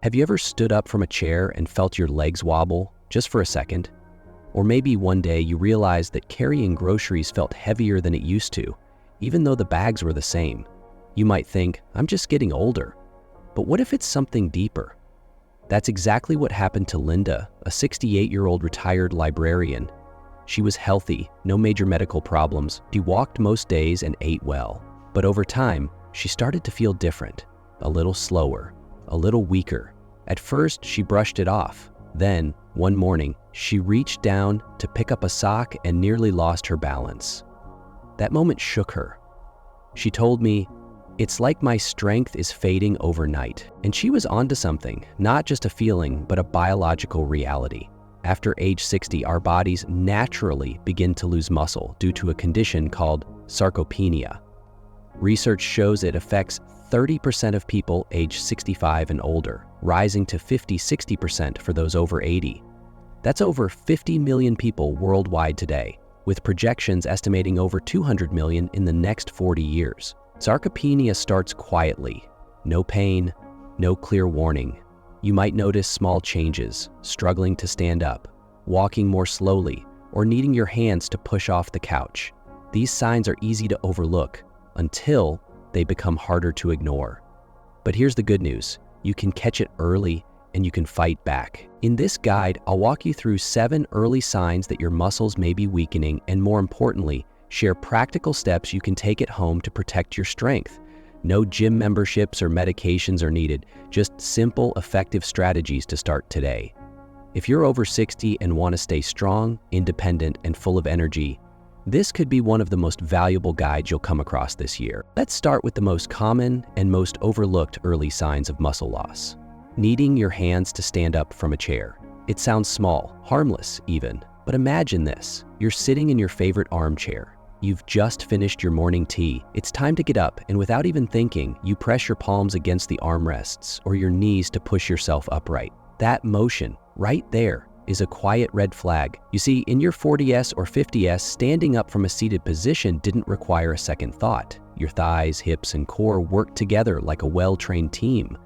Have you ever stood up from a chair and felt your legs wobble just for a second? Or maybe one day you realized that carrying groceries felt heavier than it used to, even though the bags were the same. You might think, I'm just getting older. But what if it's something deeper? That's exactly what happened to Linda, a 68-year-old retired librarian. She was healthy, no major medical problems. She walked most days and ate well. But over time, she started to feel different, a little slower, a little weaker. At first, she brushed it off. Then, one morning, she reached down to pick up a sock and nearly lost her balance. That moment shook her. She told me, "It's like my strength is fading overnight." And she was onto something, not just a feeling, but a biological reality. After age 60, our bodies naturally begin to lose muscle due to a condition called sarcopenia. Research shows it affects 30% of people age 65 and older, rising to 50–60% for those over 80. That's over 50 million people worldwide today, with projections estimating over 200 million in the next 40 years. Sarcopenia starts quietly. No pain, no clear warning. You might notice small changes, struggling to stand up, walking more slowly, or needing your hands to push off the couch. These signs are easy to overlook until they become harder to ignore. But here's the good news. You can catch it early and you can fight back. In this guide, I'll walk you through 7 early signs that your muscles may be weakening and, more importantly, share practical steps you can take at home to protect your strength. No gym memberships or medications are needed, just simple, effective strategies to start today. If you're over 60 and want to stay strong, independent, and full of energy, this could be one of the most valuable guides you'll come across this year. Let's start with the most common and most overlooked early signs of muscle loss. Needing your hands to stand up from a chair. It sounds small, harmless even, but imagine this. You're sitting in your favorite armchair. You've just finished your morning tea. It's time to get up, and without even thinking, you press your palms against the armrests or your knees to push yourself upright. That motion, right there, is a quiet red flag. You see, in your 40s or 50s, standing up from a seated position didn't require a second thought. Your thighs, hips, and core worked together like a well-trained team.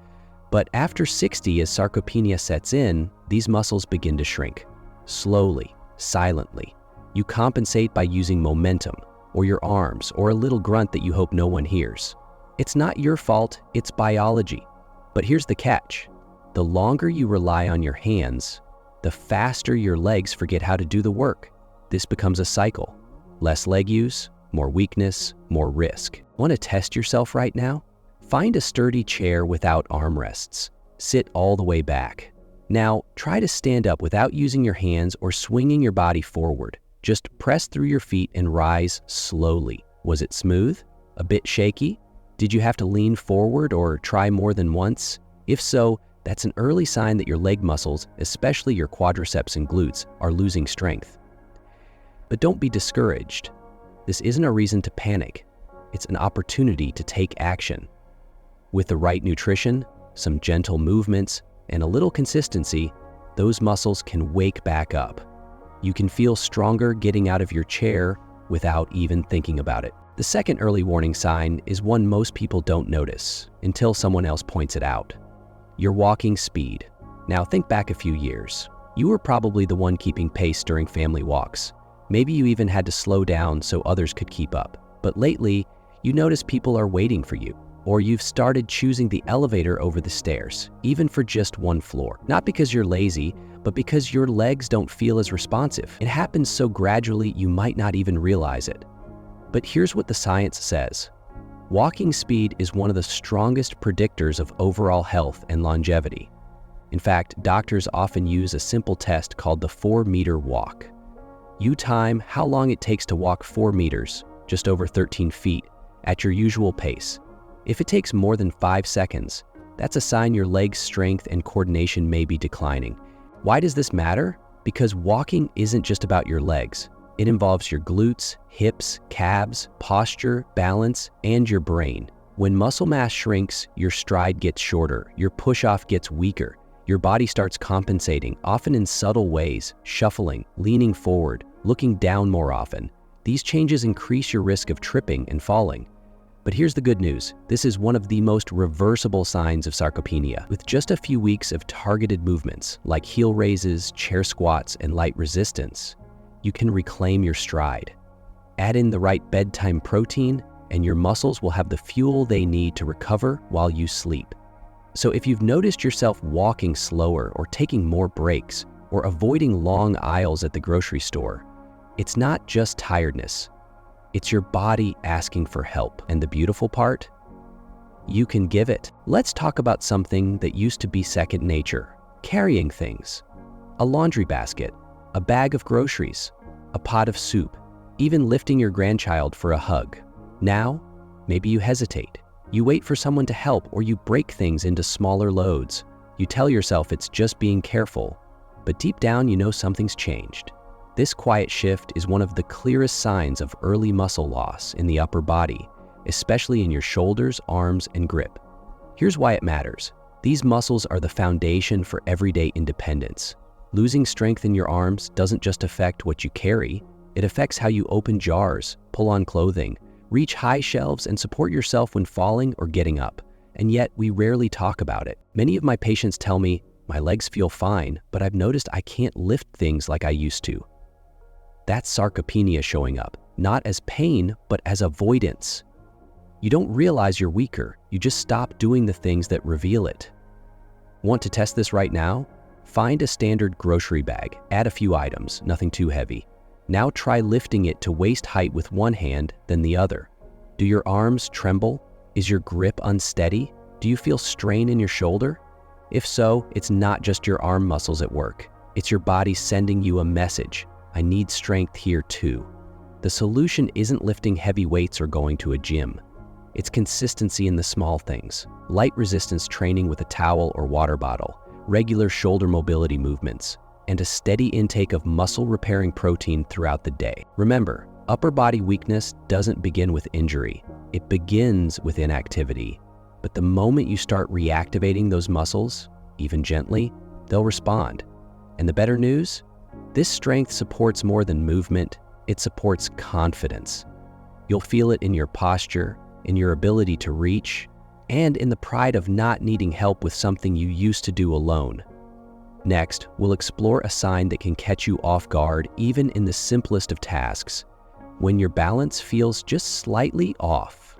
But after 60, as sarcopenia sets in, these muscles begin to shrink. Slowly, silently. You compensate by using momentum, or your arms, or a little grunt that you hope no one hears. It's not your fault, it's biology. But here's the catch. The longer you rely on your hands, the faster your legs forget how to do the work. This becomes a cycle. Less leg use, more weakness, more risk. Want to test yourself right now? Find a sturdy chair without armrests. Sit all the way back. Now, try to stand up without using your hands or swinging your body forward. Just press through your feet and rise slowly. Was it smooth? A bit shaky? Did you have to lean forward or try more than once? If so, that's an early sign that your leg muscles, especially your quadriceps and glutes, are losing strength. But don't be discouraged. This isn't a reason to panic. It's an opportunity to take action. With the right nutrition, some gentle movements, and a little consistency, those muscles can wake back up. You can feel stronger getting out of your chair without even thinking about it. The second early warning sign is one most people don't notice until someone else points it out. Your walking speed. Now think back a few years. You were probably the one keeping pace during family walks. Maybe you even had to slow down so others could keep up. But lately, you notice people are waiting for you, or you've started choosing the elevator over the stairs, even for just one floor. Not because you're lazy, but because your legs don't feel as responsive. It happens so gradually you might not even realize it. But here's what the science says. Walking speed is one of the strongest predictors of overall health and longevity. In fact, doctors often use a simple test called the 4-meter walk. You time how long it takes to walk 4 meters, just over 13 feet, at your usual pace. If it takes more than 5 seconds, that's a sign your leg strength and coordination may be declining. Why does this matter? Because walking isn't just about your legs. It involves your glutes, hips, calves, posture, balance, and your brain. When muscle mass shrinks, your stride gets shorter, your push-off gets weaker, your body starts compensating, often in subtle ways, shuffling, leaning forward, looking down more often. These changes increase your risk of tripping and falling. But here's the good news. This is one of the most reversible signs of sarcopenia. With just a few weeks of targeted movements, like heel raises, chair squats, and light resistance, you can reclaim your stride. Add in the right bedtime protein, and your muscles will have the fuel they need to recover while you sleep. So if you've noticed yourself walking slower or taking more breaks or avoiding long aisles at the grocery store, it's not just tiredness. It's your body asking for help. And the beautiful part? You can give it. Let's talk about something that used to be second nature. Carrying things. A laundry basket, a bag of groceries, a pot of soup, even lifting your grandchild for a hug. Now, maybe you hesitate. You wait for someone to help, or you break things into smaller loads. You tell yourself it's just being careful, but deep down you know something's changed. This quiet shift is one of the clearest signs of early muscle loss in the upper body, especially in your shoulders, arms, and grip. Here's why it matters. These muscles are the foundation for everyday independence. Losing strength in your arms doesn't just affect what you carry, it affects how you open jars, pull on clothing, reach high shelves, and support yourself when falling or getting up. And yet, we rarely talk about it. Many of my patients tell me, my legs feel fine, but I've noticed I can't lift things like I used to. That's sarcopenia showing up, not as pain, but as avoidance. You don't realize you're weaker, you just stop doing the things that reveal it. Want to test this right now? Find a standard grocery bag, add a few items, nothing too heavy. Now try lifting it to waist height with one hand, then the other. Do your arms tremble? Is your grip unsteady? Do you feel strain in your shoulder? If so, it's not just your arm muscles at work. It's your body sending you a message. I need strength here too. The solution isn't lifting heavy weights or going to a gym. It's consistency in the small things. Light resistance training with a towel or water bottle, regular shoulder mobility movements, and a steady intake of muscle-repairing protein throughout the day. Remember, upper body weakness doesn't begin with injury. It begins with inactivity. But the moment you start reactivating those muscles, even gently, they'll respond. And the better news? This strength supports more than movement, it supports confidence. You'll feel it in your posture, in your ability to reach, and in the pride of not needing help with something you used to do alone. Next, we'll explore a sign that can catch you off guard even in the simplest of tasks, when your balance feels just slightly off.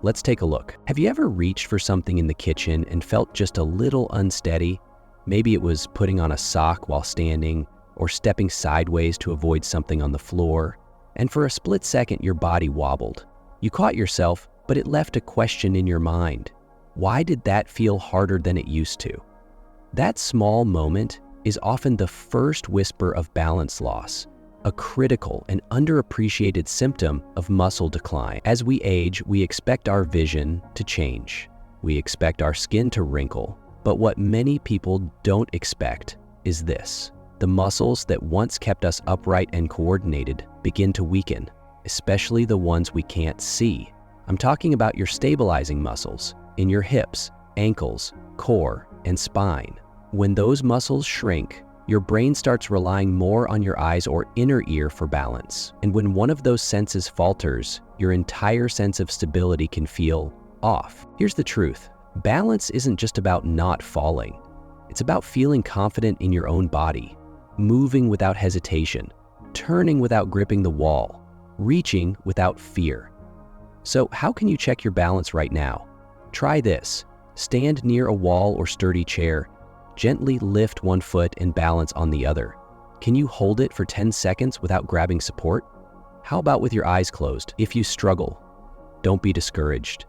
Let's take a look. Have you ever reached for something in the kitchen and felt just a little unsteady? Maybe it was putting on a sock while standing, or stepping sideways to avoid something on the floor, and for a split second your body wobbled. You caught yourself, but it left a question in your mind. Why did that feel harder than it used to? That small moment is often the first whisper of balance loss, a critical and underappreciated symptom of muscle decline. As we age, we expect our vision to change. We expect our skin to wrinkle. But what many people don't expect is this. The muscles that once kept us upright and coordinated begin to weaken, especially the ones we can't see. I'm talking about your stabilizing muscles in your hips, ankles, core, and spine. When those muscles shrink, your brain starts relying more on your eyes or inner ear for balance. And when one of those senses falters, your entire sense of stability can feel off. Here's the truth. Balance isn't just about not falling. It's about feeling confident in your own body, moving without hesitation, turning without gripping the wall, reaching without fear. So how can you check your balance right now? Try this. Stand near a wall or sturdy chair. Gently lift one foot and balance on the other. Can you hold it for 10 seconds without grabbing support? How about with your eyes closed? If you struggle, don't be discouraged.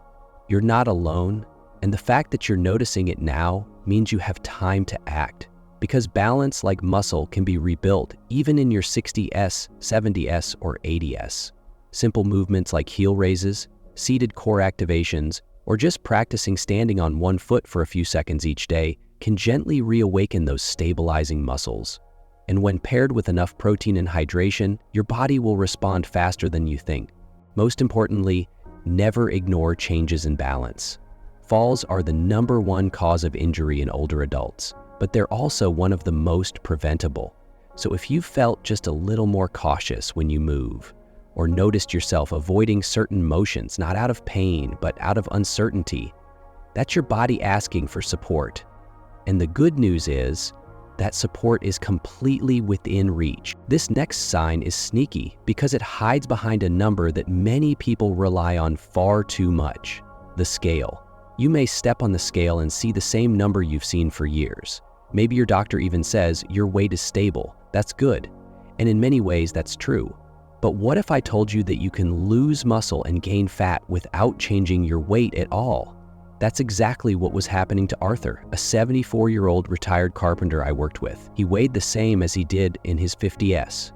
You're not alone, and the fact that you're noticing it now means you have time to act. Because balance, like muscle, can be rebuilt even in your 60S, 70S, or 80S. Simple movements like heel raises, seated core activations, or just practicing standing on one foot for a few seconds each day can gently reawaken those stabilizing muscles. And when paired with enough protein and hydration, your body will respond faster than you think. Most importantly, never ignore changes in balance. Falls are the #1 cause of injury in older adults, but they're also one of the most preventable. So if you felt just a little more cautious when you move, or noticed yourself avoiding certain motions, not out of pain, but out of uncertainty, that's your body asking for support. And the good news is that support is completely within reach. This next sign is sneaky because it hides behind a number that many people rely on far too much: the scale. You may step on the scale and see the same number you've seen for years. Maybe your doctor even says your weight is stable. That's good. And in many ways, that's true. But what if I told you that you can lose muscle and gain fat without changing your weight at all? That's exactly what was happening to Arthur, a 74-year-old retired carpenter I worked with. He weighed the same as he did in his 50s.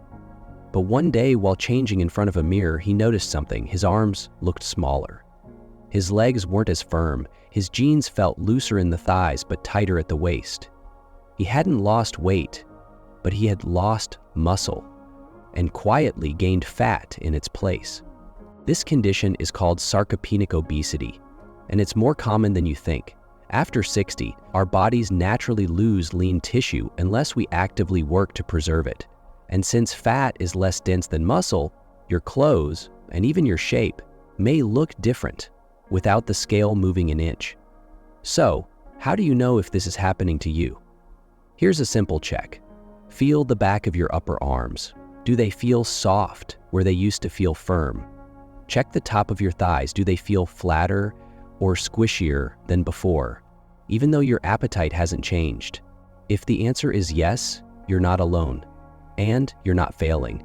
But one day, while changing in front of a mirror, he noticed something. His arms looked smaller. His legs weren't as firm. His jeans felt looser in the thighs but tighter at the waist. He hadn't lost weight, but he had lost muscle and quietly gained fat in its place. This condition is called sarcopenic obesity, and it's more common than you think. After 60, our bodies naturally lose lean tissue unless we actively work to preserve it. And since fat is less dense than muscle, your clothes, and even your shape, may look different without the scale moving an inch. So, how do you know if this is happening to you? Here's a simple check. Feel the back of your upper arms. Do they feel soft where they used to feel firm? Check the top of your thighs. Do they feel flatter or squishier than before, even though your appetite hasn't changed? If the answer is yes, you're not alone, and you're not failing.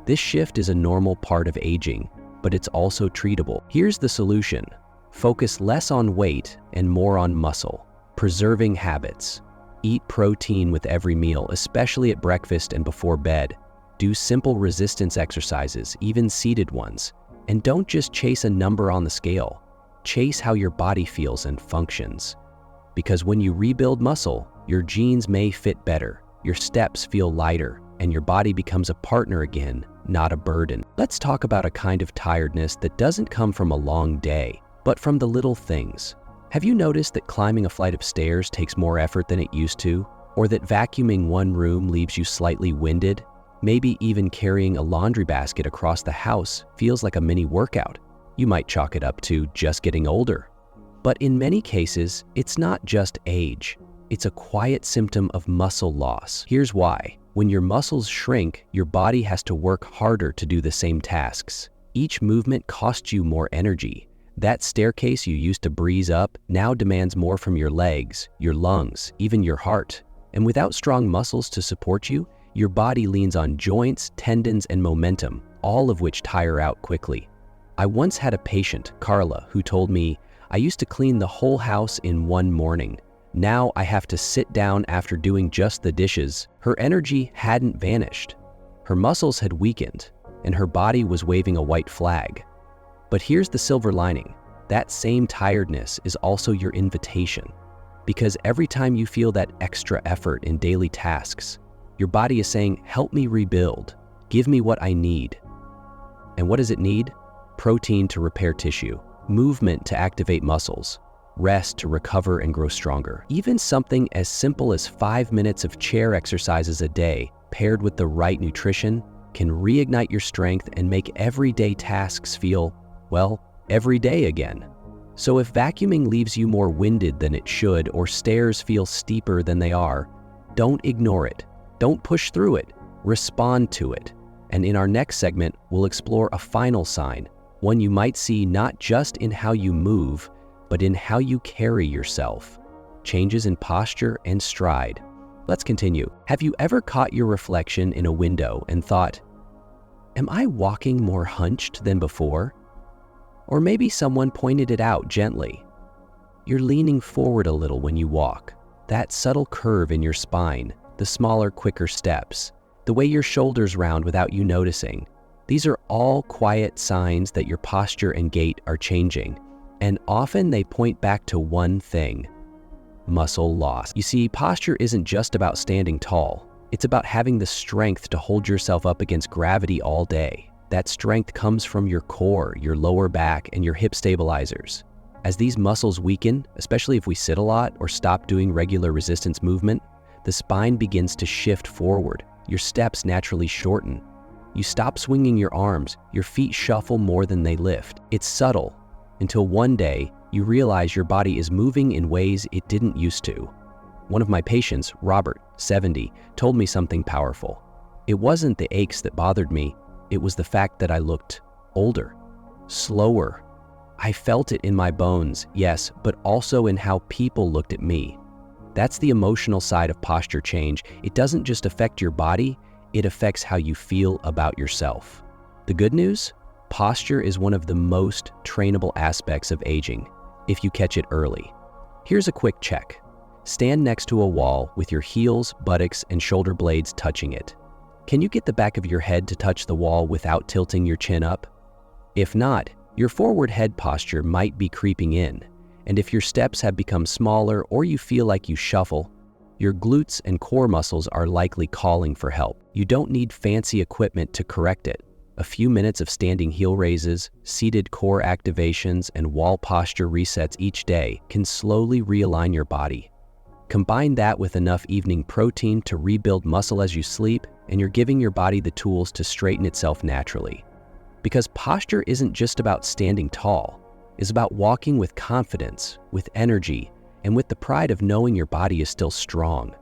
This shift is a normal part of aging, but it's also treatable. Here's the solution. Focus less on weight and more on muscle. Preserving habits. Eat protein with every meal, especially at breakfast and before bed. Do simple resistance exercises, even seated ones. And don't just chase a number on the scale. Chase how your body feels and functions. Because when you rebuild muscle, your jeans may fit better, your steps feel lighter, and your body becomes a partner again, not a burden. Let's talk about a kind of tiredness that doesn't come from a long day, but from the little things. Have you noticed that climbing a flight of stairs takes more effort than it used to? Or that vacuuming one room leaves you slightly winded? Maybe even carrying a laundry basket across the house feels like a mini workout. You might chalk it up to just getting older. But in many cases, it's not just age. It's a quiet symptom of muscle loss. Here's why. When your muscles shrink, your body has to work harder to do the same tasks. Each movement costs you more energy. That staircase you used to breeze up now demands more from your legs, your lungs, even your heart. And without strong muscles to support you, your body leans on joints, tendons, and momentum, all of which tire out quickly. I once had a patient, Carla, who told me, "I used to clean the whole house in one morning. Now I have to sit down after doing just the dishes." Her energy hadn't vanished. Her muscles had weakened, and her body was waving a white flag. But here's the silver lining. That same tiredness is also your invitation. Because every time you feel that extra effort in daily tasks, your body is saying, "Help me rebuild. Give me what I need." And what does it need? Protein to repair tissue, movement to activate muscles, rest to recover and grow stronger. Even something as simple as 5 minutes of chair exercises a day, paired with the right nutrition, can reignite your strength and make everyday tasks feel, well, every day again. So if vacuuming leaves you more winded than it should, or stairs feel steeper than they are, don't ignore it. Don't push through it. Respond to it. And in our next segment, we'll explore a final sign, one you might see not just in how you move, but in how you carry yourself. Changes in posture and stride. Let's continue. Have you ever caught your reflection in a window and thought, "Am I walking more hunched than before?" Or maybe someone pointed it out gently. You're leaning forward a little when you walk. That subtle curve in your spine, the smaller, quicker steps, the way your shoulders round without you noticing. These are all quiet signs that your posture and gait are changing. And often they point back to one thing: muscle loss. You see, posture isn't just about standing tall. It's about having the strength to hold yourself up against gravity all day. That strength comes from your core, your lower back, and your hip stabilizers. As these muscles weaken, especially if we sit a lot or stop doing regular resistance movement, the spine begins to shift forward. Your steps naturally shorten. You stop swinging your arms, your feet shuffle more than they lift. It's subtle, until one day you realize your body is moving in ways it didn't used to. One of my patients, Robert, 70, told me something powerful. It wasn't the aches that bothered me, it was the fact that I looked older, slower. I felt it in my bones, yes, but also in how people looked at me. That's the emotional side of posture change. It doesn't just affect your body, it affects how you feel about yourself. The good news? Posture is one of the most trainable aspects of aging, if you catch it early. Here's a quick check. Stand next to a wall with your heels, buttocks, and shoulder blades touching it. Can you get the back of your head to touch the wall without tilting your chin up? If not, your forward head posture might be creeping in, and if your steps have become smaller or you feel like you shuffle, your glutes and core muscles are likely calling for help. You don't need fancy equipment to correct it. A few minutes of standing heel raises, seated core activations, and wall posture resets each day can slowly realign your body. Combine that with enough evening protein to rebuild muscle as you sleep, and you're giving your body the tools to straighten itself naturally. Because posture isn't just about standing tall, it's about walking with confidence, with energy, and with the pride of knowing your body is still strong.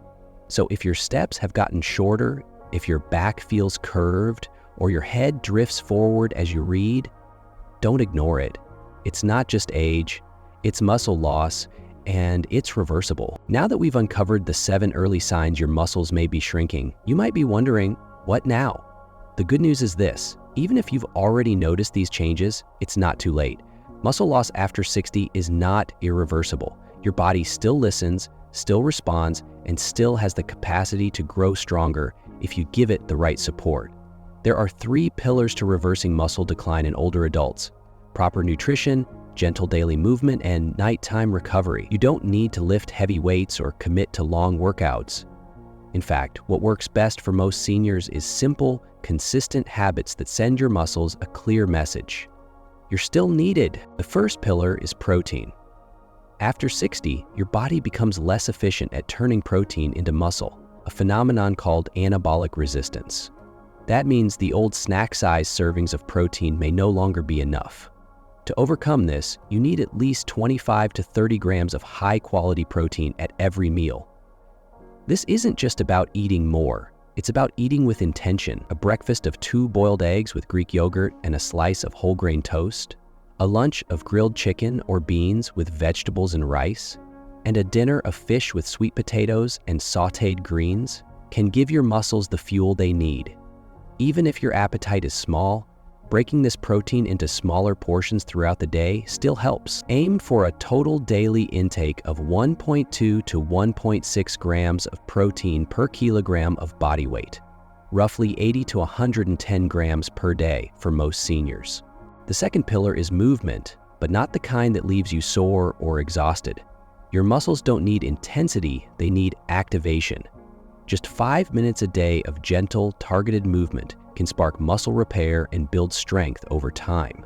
So if your steps have gotten shorter, if your back feels curved, or your head drifts forward as you read, don't ignore it. It's not just age, it's muscle loss, and it's reversible. Now that we've uncovered the 7 early signs your muscles may be shrinking, you might be wondering, what now? The good news is this: even if you've already noticed these changes, it's not too late. Muscle loss after 60 is not irreversible. Your body still listens, still responds, and still has the capacity to grow stronger if you give it the right support. There are 3 pillars to reversing muscle decline in older adults: proper nutrition, gentle daily movement, and nighttime recovery. You don't need to lift heavy weights or commit to long workouts. In fact, what works best for most seniors is simple, consistent habits that send your muscles a clear message. You're still needed. The first pillar is protein. After 60, your body becomes less efficient at turning protein into muscle, a phenomenon called anabolic resistance. That means the old snack-sized servings of protein may no longer be enough. To overcome this, you need at least 25 to 30 grams of high-quality protein at every meal. This isn't just about eating more, it's about eating with intention. A breakfast of 2 boiled eggs with Greek yogurt and a slice of whole grain toast, a lunch of grilled chicken or beans with vegetables and rice, and a dinner of fish with sweet potatoes and sautéed greens can give your muscles the fuel they need. Even if your appetite is small, breaking this protein into smaller portions throughout the day still helps. Aim for a total daily intake of 1.2 to 1.6 grams of protein per kilogram of body weight, roughly 80 to 110 grams per day for most seniors. The second pillar is movement, but not the kind that leaves you sore or exhausted. Your muscles don't need intensity, they need activation. Just 5 minutes a day of gentle, targeted movement can spark muscle repair and build strength over time.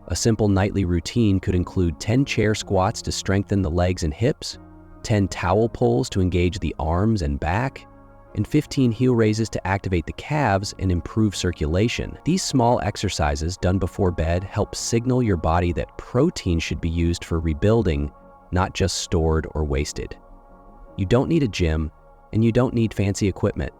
A simple nightly routine could include 10 chair squats to strengthen the legs and hips, 10 towel pulls to engage the arms and back, and 15 heel raises to activate the calves and improve circulation. These small exercises done before bed help signal your body that protein should be used for rebuilding, not just stored or wasted. You don't need a gym, and you don't need fancy equipment.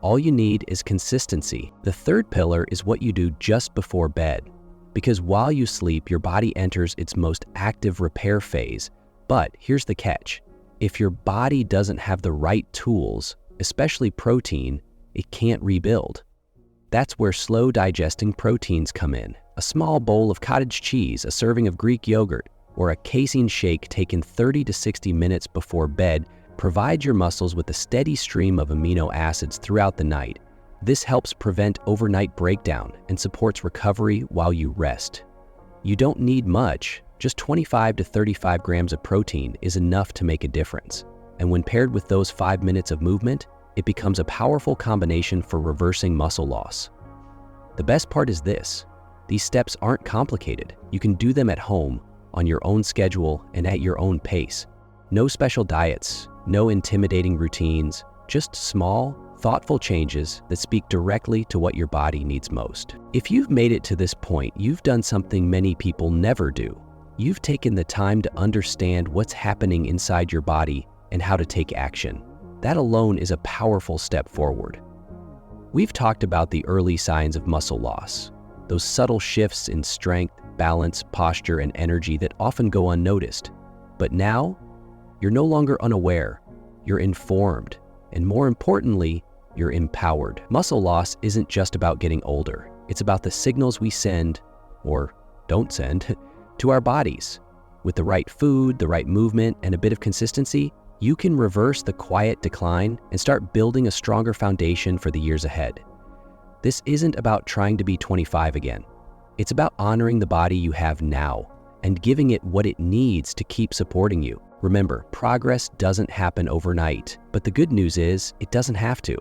All you need is consistency. The third pillar is what you do just before bed, because while you sleep, your body enters its most active repair phase. But here's the catch: if your body doesn't have the right tools, especially protein, it can't rebuild. That's where slow digesting proteins come in. A small bowl of cottage cheese, a serving of Greek yogurt, or a casein shake taken 30 to 60 minutes before bed provide your muscles with a steady stream of amino acids throughout the night. This helps prevent overnight breakdown and supports recovery while you rest. You don't need much, just 25 to 35 grams of protein is enough to make a difference. And when paired with those 5 minutes of movement, it becomes a powerful combination for reversing muscle loss. The best part is this: these steps aren't complicated. You can do them at home, on your own schedule, and at your own pace. No special diets, no intimidating routines, just small, Thoughtful changes that speak directly to what your body needs most. If you've made it to this point, you've done something many people never do. You've taken the time to understand what's happening inside your body and how to take action. That alone is a powerful step forward. We've talked about the early signs of muscle loss, those subtle shifts in strength, balance, posture, and energy that often go unnoticed. But now, you're no longer unaware, you're informed, and more importantly, you're empowered. Muscle loss isn't just about getting older. It's about the signals we send, or don't send, to our bodies. With the right food, the right movement, and a bit of consistency, you can reverse the quiet decline and start building a stronger foundation for the years ahead. This isn't about trying to be 25 again. It's about honoring the body you have now and giving it what it needs to keep supporting you. Remember, progress doesn't happen overnight, but the good news is it doesn't have to.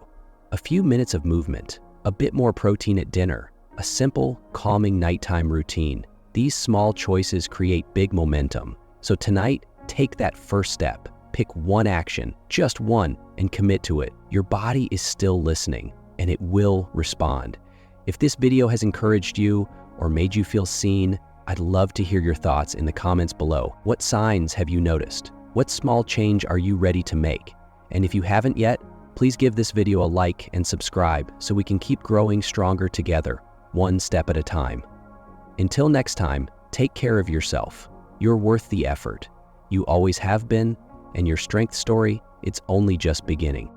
A few minutes of movement, a bit more protein at dinner, a simple, calming nighttime routine. These small choices create big momentum. So tonight, take that first step. Pick one action, just one, and commit to it. Your body is still listening, and it will respond. If this video has encouraged you or made you feel seen, I'd love to hear your thoughts in the comments below. What signs have you noticed? What small change are you ready to make? And if you haven't yet, please give this video a like and subscribe so we can keep growing stronger together, one step at a time. Until next time, take care of yourself. You're worth the effort. You always have been, and your strength story, it's only just beginning.